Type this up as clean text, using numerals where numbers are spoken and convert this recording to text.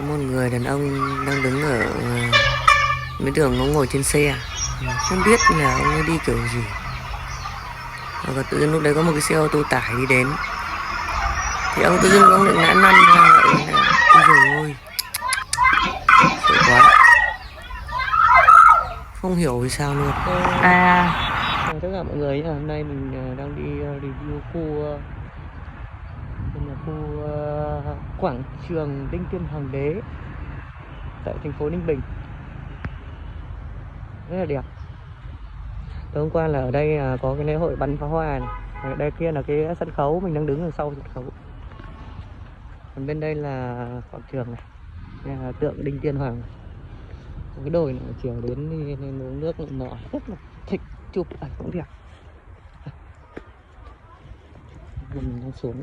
Có một người đàn ông đang đứng ở mấy đường, nó ngồi trên xe, không biết là ông ấy đi kiểu gì. Và tự dưng lúc đấy có một cái xe ô tô tải đi đến, thì ông tự dưng ông lại ngã lăn ra vậy nè. Ôi trời ơi, sợ quá, không hiểu vì sao luôn. Chào tất cả mọi người nhé. Hôm nay mình đang đi review khu quảng trường Đinh Tiên Hoàng Đế tại thành phố Ninh Bình, rất là đẹp. Tối hôm qua là ở đây có cái lễ hội bắn pháo hoa này. Ở đây kia là cái sân khấu, mình đang đứng ở sau sân khấu. Còn bên đây là quảng trường này, đây là tượng Đinh Tiên Hoàng. Có cái đồi này, chiều đến đi nên uống nước nọ rất là thích, chụp ảnh cũng đẹp. Mình đang xuống.